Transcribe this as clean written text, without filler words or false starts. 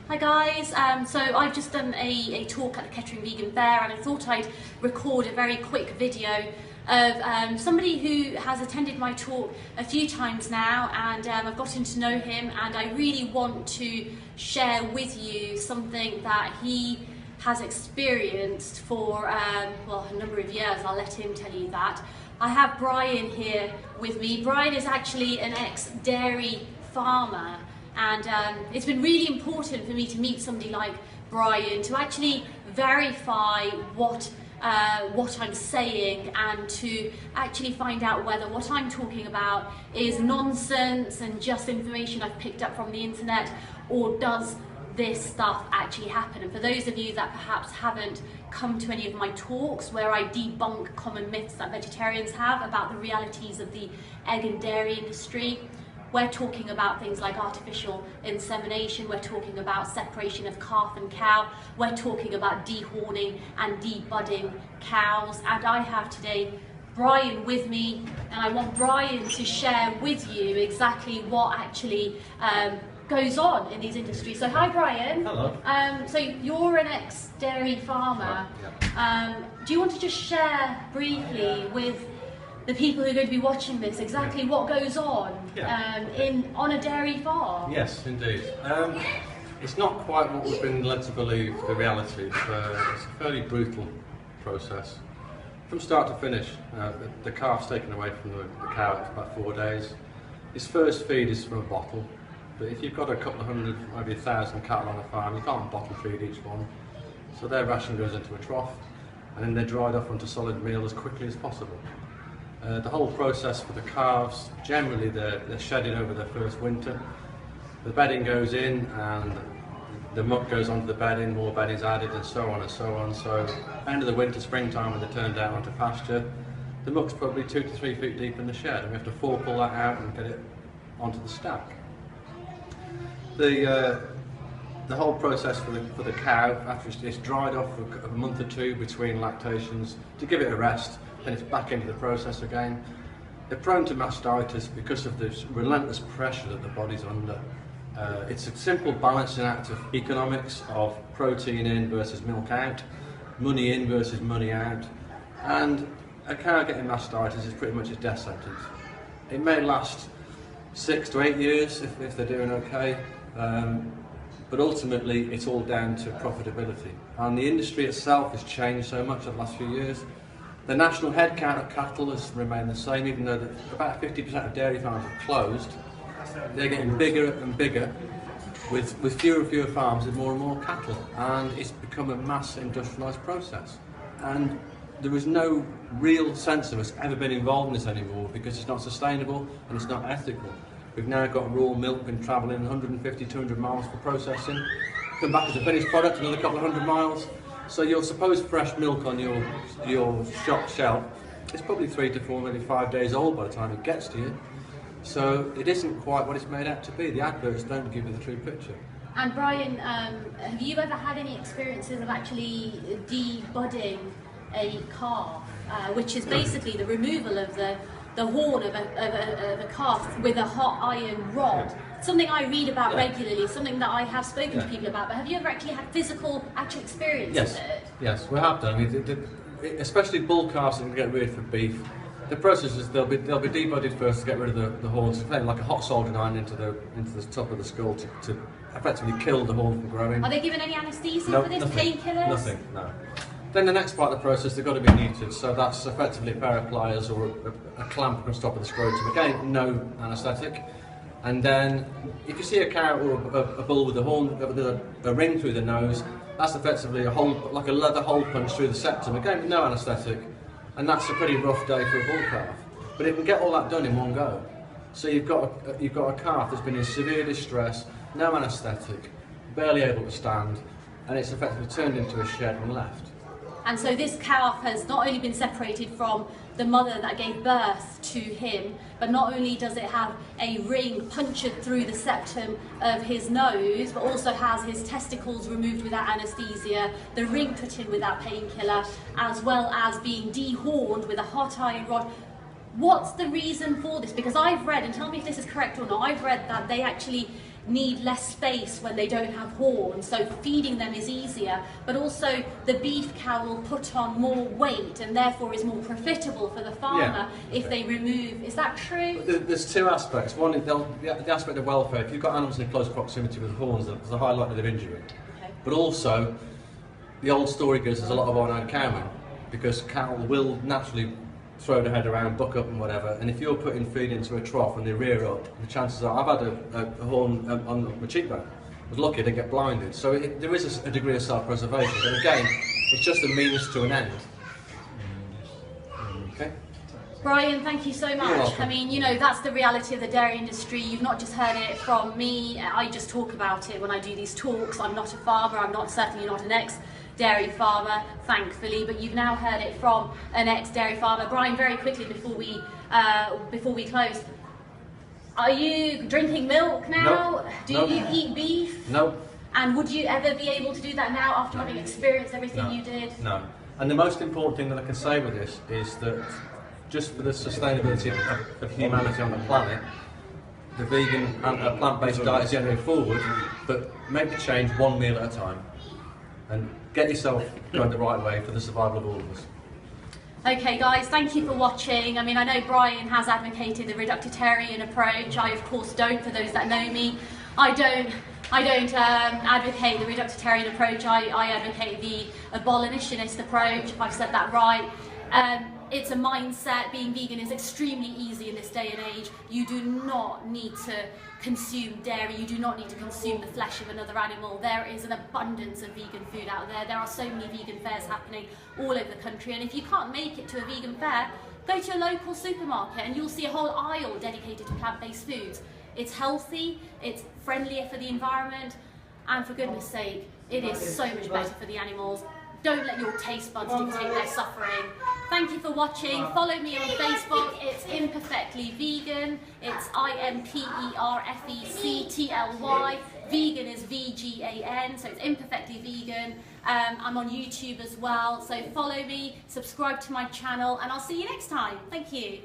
Hi guys, so I've just done a talk at the Kettering Vegan Fair, and I thought I'd record a very quick video of somebody who has attended my talk a few times now, and I've gotten to know him, and I really want to share with you something that he has experienced for well, a number of years. I'll let him tell you that. I have Brian here with me. Brian is actually an ex-dairy farmer, and it's been really important for me to meet somebody like Brian to actually verify what I'm saying, and to actually find out whether what I'm talking about is nonsense and just information I've picked up from the internet, or does this stuff actually happen. And for those of you that perhaps haven't come to any of my talks where I debunk common myths that vegetarians have about the realities of the egg and dairy industry, we're talking about things like artificial insemination, we're talking about separation of calf and cow, we're talking about dehorning and debudding cows. And I have today Brian with me, and I want Brian to share with you exactly what actually goes on in these industries. So hi Brian. Hello. So you're an ex-dairy farmer. Yeah. Do you want to just share briefly with the people who are going to be watching this exactly what goes on on a dairy farm? Yes, indeed. It's not quite what we've been led to believe the reality. It's a fairly brutal process. From start to finish, the calf's taken away from the cow for about 4 days. His first feed is from a bottle, but if you've got a couple of hundred, maybe 1,000 cattle on a farm, you can't bottle feed each one. So their ration goes into a trough, and then they're dried off onto solid meal as quickly as possible. The whole process for the calves, generally they're shedded over their first winter. The bedding goes in, and the muck goes onto the bedding, more bedding's added, and so on and so on. So end of the winter, springtime, when they're turned out onto pasture, the muck's probably 2 to 3 feet deep in the shed, and we have to pull that out and get it onto the stack. The whole process for the cow, after it's dried off for a month or two between lactations, to give it a rest, then it's back into the process again. They're prone to mastitis because of this relentless pressure that the body's under. It's a simple balancing act of economics, of protein in versus milk out, money in versus money out, and a cow getting mastitis is pretty much a death sentence. It may last 6 to 8 years if they're doing okay, but ultimately it's all down to profitability. And the industry itself has changed so much over the last few years. The national head count of cattle has remained the same, even though about 50% of dairy farms have closed. They're getting bigger and bigger, with fewer and fewer farms and more cattle, and it's become a mass industrialised process. And there is no real sense of us ever been involved in this anymore, because it's not sustainable and it's not ethical. We've now got raw milk been travelling 150, 200 miles for processing, come back as a finished product another couple of 100 miles. So your supposed fresh milk on your shop shelf is probably 3 to 4, maybe 5 days old by the time it gets to you. So it isn't quite what it's made out to be. The adverts don't give you the true picture. And Brian, have you ever had any experiences of actually debudding a calf, which is basically the removal of the horn of a calf with a hot iron rod? Something I read about regularly, something that I have spoken to people about, but have you ever actually had actual experience with it? Yes, we have done. I mean, especially bull calves that can get reared for beef. The process is they'll be debudded first to get rid of the horns, playing like a hot soldering iron into the top of the skull to effectively kill the horn from growing. Are they given any anaesthesia for this? Painkillers? Nothing, no. Then the next part of the process, they've got to be neutered, so that's effectively a pair of pliers or a clamp across the top of the scrotum. Again, no anaesthetic. And then, if you see a cow or a bull with a horn, with a ring through the nose, that's effectively a hole, like a leather hole punch through the septum. Again, no anaesthetic, and that's a pretty rough day for a bull calf. But it can get all that done in one go. So you've got a calf that's been in severe distress, no anaesthetic, barely able to stand, and it's effectively turned into a shed and left. And so this calf has not only been separated from the mother that gave birth to him, but not only does it have a ring punctured through the septum of his nose, but also has his testicles removed without anaesthesia, the ring put in without painkiller, as well as being dehorned with a hot iron rod. What's the reason for this? Because I've read, and tell me if this is correct or not, I've read that they actually need less space when they don't have horns, so feeding them is easier, but also the beef cow will put on more weight and therefore is more profitable for the farmer if they remove. Is that true? There's two aspects. One is the aspect of welfare. If you've got animals in close proximity with horns, there's a high likelihood of injury. Okay. But also, the old story goes there's a lot of one-eyed cowmen, because cattle will naturally throw their head around, buck up and whatever, and if you're putting feed into a trough and they rear up, the chances are, I've had a horn on my cheekbone. I was lucky I didn't get blinded. So there is a degree of self-preservation, but again, it's just a means to an end. Okay? Brian, thank you so You're much. welcome. I mean, you know, that's the reality of the dairy industry. You've not just heard it from me. I just talk about it when I do these talks. I'm not a farmer. I'm certainly not an ex-dairy farmer, thankfully, but you've now heard it from an ex-dairy farmer. Brian, very quickly before we close, are you drinking milk now? No. Do No. you eat beef? No. And would you ever be able to do that now after having experienced everything No. you did? No. And the most important thing that I can say with this is that just for the sustainability of humanity on the planet, the vegan and plant-based diet is the only way forward, but make the change one meal at a time and get yourself going the right way for the survival of all of us. Okay guys, thank you for watching. I mean, I know Brian has advocated the reductarian approach. I of course don't, for those that know me. I don't advocate the reductarian approach. I advocate the abolitionist approach, if I've said that right. It's a mindset. Being vegan is extremely easy in this day and age. You do not need to consume dairy. You do not need to consume the flesh of another animal. There is an abundance of vegan food out there. There are so many vegan fairs happening all over the country. And if you can't make it to a vegan fair, go to your local supermarket and you'll see a whole aisle dedicated to plant-based foods. It's healthy, it's friendlier for the environment, and for goodness sake, it is so much better for the animals. Don't let your taste buds dictate their suffering. Thank you for watching. Follow me on Facebook. It's Imperfectly Vegan. It's IMPERFECTLY. Vegan is VGAN, so it's Imperfectly Vegan. I'm on YouTube as well, so follow me, subscribe to my channel, and I'll see you next time. Thank you.